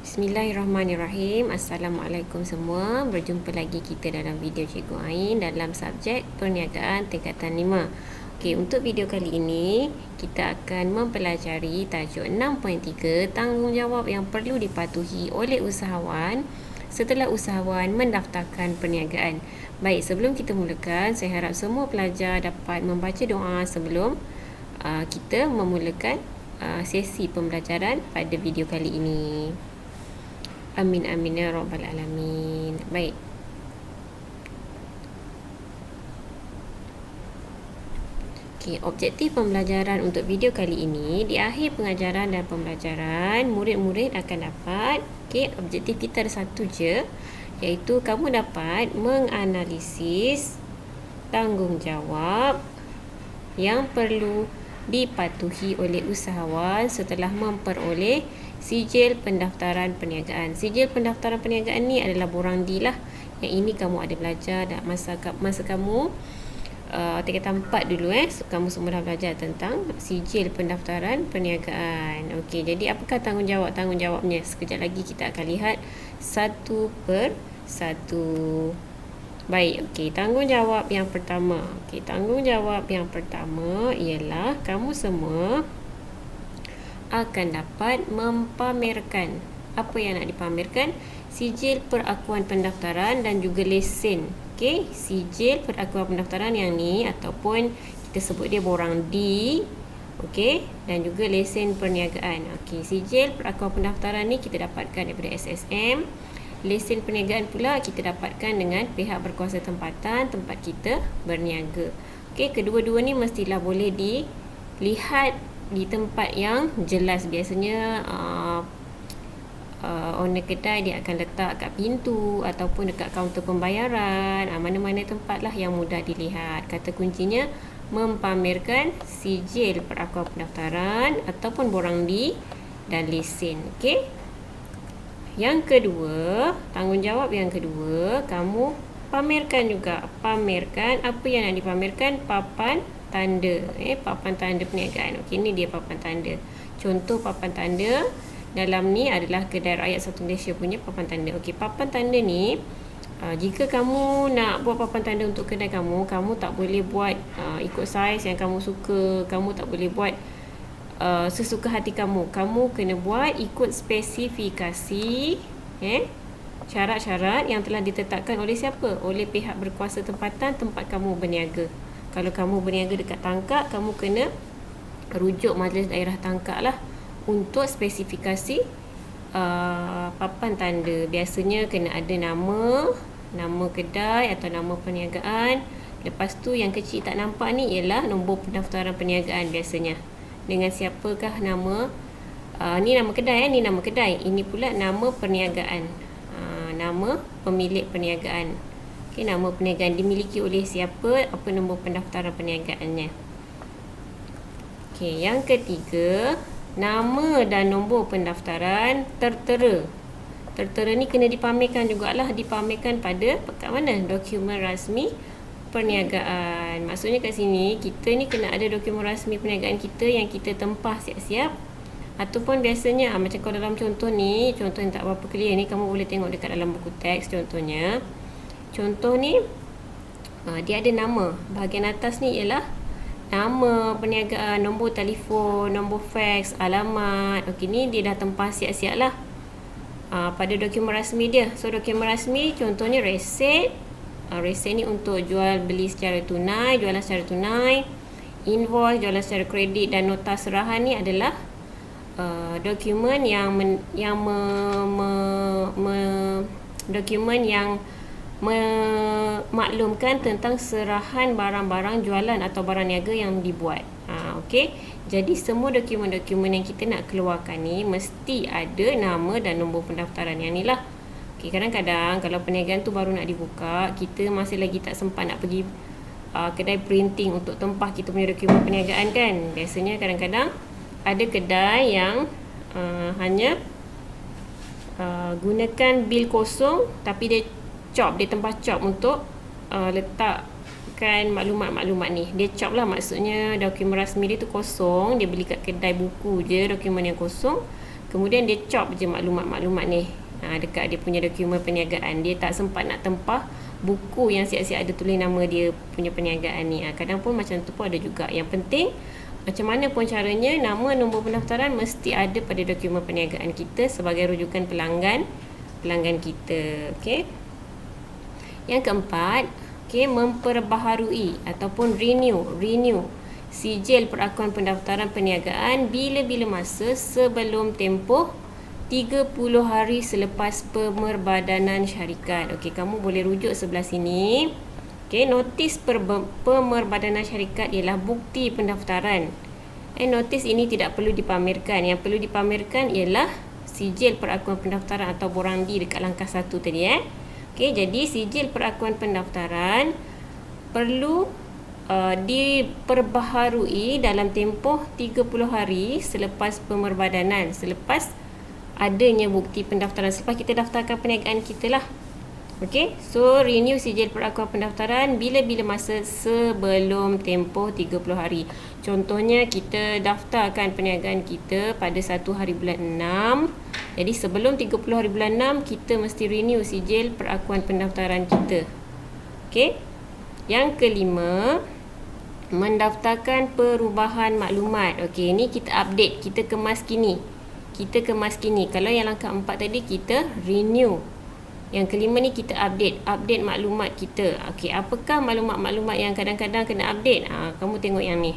Bismillahirrahmanirrahim. Assalamualaikum semua. Berjumpa lagi kita dalam video Cikgu Ain dalam subjek perniagaan tingkatan 5. Okey, untuk video kali ini kita akan mempelajari tajuk 6.3 tanggungjawab yang perlu dipatuhi oleh usahawan setelah usahawan mendaftarkan perniagaan. Baik, sebelum kita mulakan, saya harap semua pelajar dapat membaca doa sebelum kita memulakan sesi pembelajaran pada video kali ini. Amin amin ya rabbal alamin. Baik. Okey, objektif pembelajaran untuk video kali ini, di akhir pengajaran dan pembelajaran, murid-murid akan dapat, objektif kita ada satu je, iaitu kamu dapat menganalisis tanggungjawab yang perlu dipatuhi oleh usahawan setelah memperoleh sijil pendaftaran perniagaan. Sijil pendaftaran perniagaan ni adalah borang D lah. Yang ini kamu ada belajar masa kamu tingkatan 4 dulu kamu semua dah belajar tentang sijil pendaftaran perniagaan. Okey, jadi apakah tanggungjawabnya? Sekejap lagi kita akan lihat satu per satu. Baik, okey, tanggungjawab yang pertama. Okey, tanggungjawab yang pertama ialah kamu semua akan dapat mempamerkan. Apa yang nak dipamerkan? Sijil perakuan pendaftaran dan juga lesen. Okey, sijil perakuan pendaftaran yang ni ataupun kita sebut dia borang D. Okey, dan juga lesen perniagaan. Okey, sijil perakuan pendaftaran ni kita dapatkan daripada SSM. Lesen perniagaan pula kita dapatkan dengan pihak berkuasa tempatan tempat kita berniaga. Okey, kedua-dua ni mestilah boleh dilihat di tempat yang jelas. Biasanya owner kedai dia akan letak kat pintu ataupun dekat kaunter pembayaran, mana-mana tempat lah yang mudah dilihat. Kata kuncinya mempamerkan sijil perakuan pendaftaran ataupun borang D dan lesen. Okey, yang kedua, tanggungjawab yang kedua, kamu pamerkan juga. Pamerkan apa yang nak dipamerkan? Papan tanda. Papan tanda perniagaan. Okey, ni dia papan tanda. Contoh papan tanda dalam ni adalah Kedai Rakyat Satu Malaysia punya papan tanda. Okey, papan tanda ni jika kamu nak buat papan tanda untuk kedai kamu, kamu tak boleh buat ikut saiz yang kamu suka. Kamu tak boleh buat sesuka hati kamu. Kamu kena buat ikut spesifikasi syarat-syarat yang telah ditetapkan oleh siapa? Oleh pihak berkuasa tempatan tempat kamu berniaga. Kalau kamu berniaga dekat Tangkak, kamu kena rujuk Majlis Daerah Tangkak lah untuk spesifikasi papan tanda. Biasanya kena ada nama kedai atau nama perniagaan. Lepas tu yang kecil tak nampak ni ialah nombor pendaftaran perniagaan biasanya. Dengan siapakah nama, ni nama kedai, ni nama kedai. Ini pula nama perniagaan, nama pemilik perniagaan. Okay, nama perniagaan dimiliki oleh siapa, apa nombor pendaftaran perniagaannya. Okay, yang ketiga, nama dan nombor pendaftaran tertera. Tertera ni kena dipamerkan jugalah, dipamerkan pada kat mana? Dokumen rasmi perniagaan. Maksudnya kat sini kita ni kena ada dokumen rasmi perniagaan kita yang kita tempah siap-siap. Ataupun biasanya macam kalau dalam contoh ni, contoh yang tak berapa clear ni, kamu boleh tengok dekat dalam buku teks contohnya. Contoh ni dia ada nama. Bahagian atas ni ialah nama perniagaan, nombor telefon, nombor fax, alamat. Okey, ni dia dah tempah siap-siap lah pada dokumen rasmi dia. So dokumen rasmi contohnya resit. Resit ni untuk jual beli secara tunai, jualan secara tunai. Invoice, jualan secara kredit, dan nota serahan ni adalah dokumen dokumen yang memaklumkan tentang serahan barang-barang jualan atau barang niaga yang dibuat. Okey, jadi semua dokumen-dokumen yang kita nak keluarkan ni mesti ada nama dan nombor pendaftaran yang ni lah. Okay, kadang-kadang kalau perniagaan tu baru nak dibuka, kita masih lagi tak sempat nak pergi kedai printing untuk tempah kita punya dokumen perniagaan kan. Biasanya kadang-kadang ada kedai yang hanya gunakan bil kosong, tapi dia tempah chop untuk letakkan maklumat-maklumat ni. Dia chop lah, maksudnya dokumen rasmi dia tu kosong. Dia beli kat kedai buku je dokumen yang kosong. Kemudian dia chop je maklumat-maklumat ni dekat dia punya dokumen perniagaan. Dia tak sempat nak tempah buku yang siap-siap ada tulis nama dia punya perniagaan ni. Kadang pun macam tu pun ada juga. Yang penting macam mana pun caranya, nama nombor pendaftaran mesti ada pada dokumen perniagaan kita sebagai rujukan pelanggan kita. Okey. Yang keempat, memperbaharui ataupun renew sijil perakuan pendaftaran perniagaan bila-bila masa sebelum tempoh 30 hari selepas pemerbadanan syarikat. Okey, kamu boleh rujuk sebelah sini. Okey, notis pemerbadanan syarikat ialah bukti pendaftaran. Notis ini tidak perlu dipamerkan. Yang perlu dipamerkan ialah sijil perakuan pendaftaran atau borang D dekat langkah 1 tadi. Okey, jadi sijil perakuan pendaftaran perlu diperbaharui dalam tempoh 30 hari selepas pemerbadanan, selepas adanya bukti pendaftaran, selepas kita daftarkan perniagaan kita lah. Okey, so renew sijil perakuan pendaftaran bila-bila masa sebelum tempoh 30 hari. Contohnya kita daftarkan perniagaan kita pada 1 hari bulan 6. Jadi sebelum 30 hari bulan 6 kita mesti renew sijil perakuan pendaftaran kita. Okey. Yang kelima, mendaftarkan perubahan maklumat. Okey, ni kita update, kita kemas kini. Kalau yang langkah 4 tadi kita renew. Yang kelima ni kita update maklumat kita. Okey, apakah maklumat-maklumat yang kadang-kadang kena update? Kamu tengok yang ni.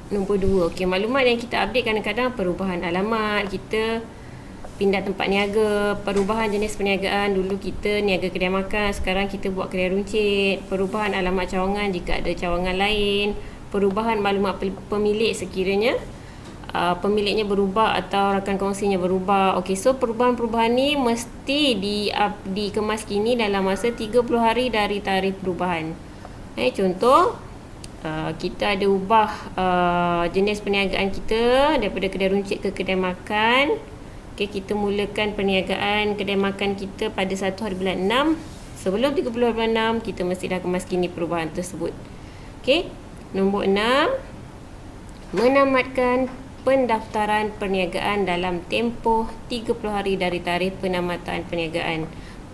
Nombor 2. Okey, maklumat yang kita update kadang-kadang perubahan alamat, kita pindah tempat niaga, perubahan jenis perniagaan. Dulu kita niaga kedai makan, sekarang kita buat kedai runcit. Perubahan alamat cawangan jika ada cawangan lain. Perubahan maklumat pemilik sekiranya pemiliknya berubah atau rakan kongsinya berubah. Okey, so perubahan-perubahan ni mesti dikemas kini dalam masa 30 hari dari tarikh perubahan. Contoh, kita ada ubah jenis perniagaan kita daripada kedai runcit ke kedai makan. Okey, kita mulakan perniagaan kedai makan kita pada 1 hari bulan 6. Sebelum 30 hari bulan 6, kita mesti dah kemas kini perubahan tersebut. Okey, nombor 6, menamatkan pendaftaran perniagaan dalam tempoh 30 hari dari tarikh penamatan perniagaan.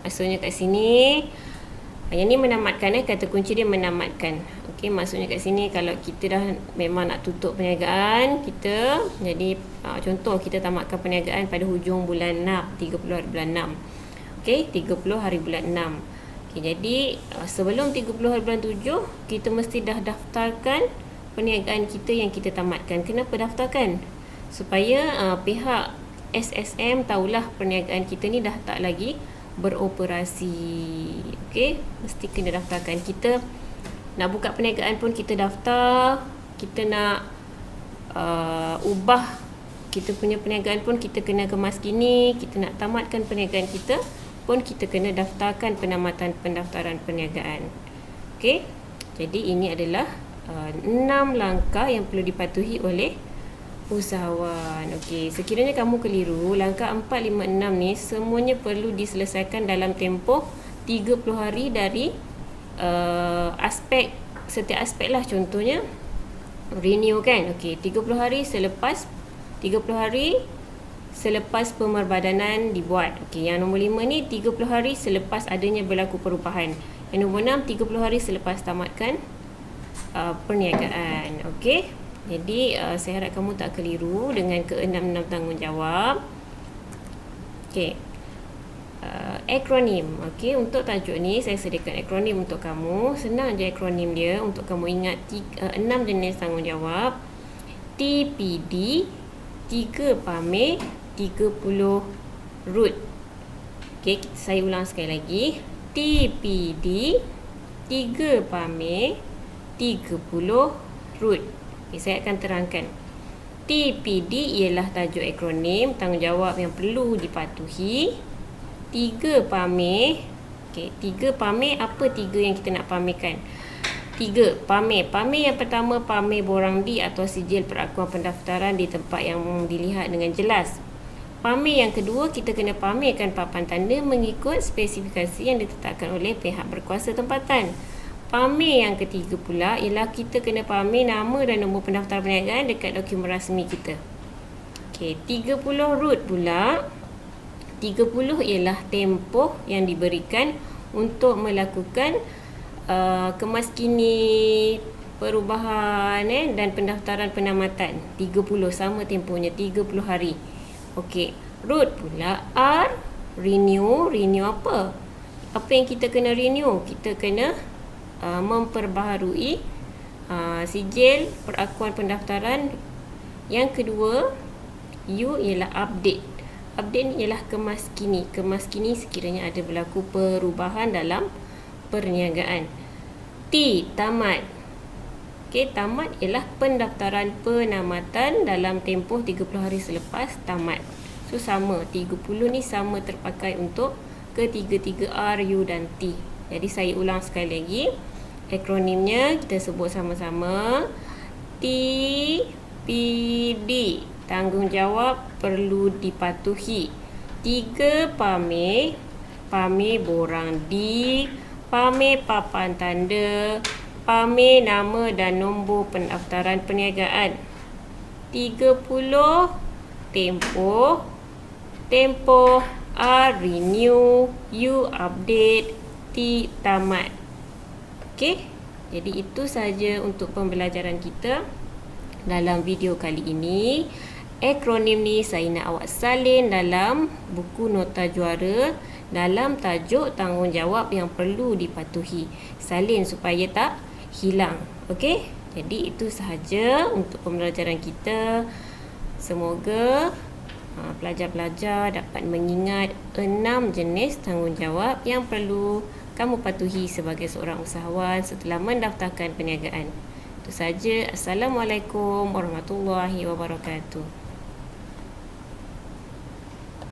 Maksudnya kat sini, yang ni menamatkan, kata kunci dia menamatkan. Okey, maksudnya kat sini kalau kita dah memang nak tutup perniagaan kita, jadi contoh kita tamatkan perniagaan pada hujung bulan 6, 30 hari bulan 6. Okey, 30 hari bulan 6. Okey, jadi sebelum 30 hari bulan 7, kita mesti dah daftarkan perniagaan kita yang kita tamatkan. Kenapa daftarkan? Supaya pihak SSM tahulah perniagaan kita ni dah tak lagi beroperasi. Okey, mesti kena daftarkan. Kita nak buka perniagaan pun kita daftar. Kita nak ubah kita punya perniagaan pun kita kena kemas kini. Kita nak tamatkan perniagaan kita pun kita kena daftarkan penamatan pendaftaran perniagaan. Okey, jadi ini adalah 6 langkah yang perlu dipatuhi oleh usahawan. Okey, sekiranya kamu keliru, langkah 4, 5, 6 ni semuanya perlu diselesaikan dalam tempoh 30 hari dari setiap aspek lah. Contohnya renew kan. Okey, 30 hari selepas pemerbadanan dibuat. Okey, yang nombor 5 ni 30 hari selepas adanya berlaku perubahan. Yang nombor 6 30 hari selepas tamatkan perniagaan. Okey, jadi saya harap kamu tak keliru dengan ke-6 tanggungjawab. Okey, akronim. Okey, untuk tajuk ni saya sediakan akronim untuk kamu. Senang je akronim dia untuk kamu ingat. 6 jenis tanggungjawab. TPD, 3 pamer, 30 root. Okey, saya ulang sekali lagi. TPD, 3 pamer, 30 root. Okay, saya akan terangkan. TPD ialah tajuk akronim, tanggungjawab yang perlu dipatuhi. 3 pamer. Okey, 3 pamer, apa 3 yang kita nak pamerkan? 3 pamer. Pamer yang pertama, pamer borang D atau sijil perakuan pendaftaran di tempat yang dilihat dengan jelas. Pamer yang kedua, kita kena pamerkan papan tanda mengikut spesifikasi yang ditetapkan oleh pihak berkuasa tempatan. Pamer yang ketiga pula ialah kita kena pamer nama dan nombor pendaftaran perniagaan dekat dokumen rasmi kita. Okey, 30 root pula. 30 ialah tempoh yang diberikan untuk melakukan kemaskini perubahan dan pendaftaran penamatan. 30 sama tempohnya, 30 hari. Okey, root pula R, renew. Renew apa? Apa yang kita kena renew? Kita kena memperbaharui sijil perakuan pendaftaran. Yang kedua, U ialah update. Update ni ialah kemaskini. Kemaskini sekiranya ada berlaku perubahan dalam perniagaan. T, tamat. Okey, tamat ialah pendaftaran penamatan dalam tempoh 30 hari selepas tamat. So sama, 30 ni sama terpakai untuk ketiga-tiga R, U dan T. Jadi saya ulang sekali lagi. Akronimnya kita sebut sama-sama. T, P, D. Tanggungjawab perlu dipatuhi. 3, pamer. Pamer borang D. Pamer papan tanda. Pamer nama dan nombor pendaftaran perniagaan. 30, tempoh. Tempoh R, renew. U, update. T, tamat. Okey, jadi itu saja untuk pembelajaran kita dalam video kali ini. Akronim ni saya nak awak salin dalam buku nota juara dalam tajuk tanggungjawab yang perlu dipatuhi. Salin supaya tak hilang. Okey? Jadi itu sahaja untuk pembelajaran kita. Semoga pelajar-pelajar dapat mengingat 6 jenis tanggungjawab yang perlu kamu patuhi sebagai seorang usahawan setelah mendaftarkan perniagaan. Itu saja. Assalamualaikum warahmatullahi wabarakatuh.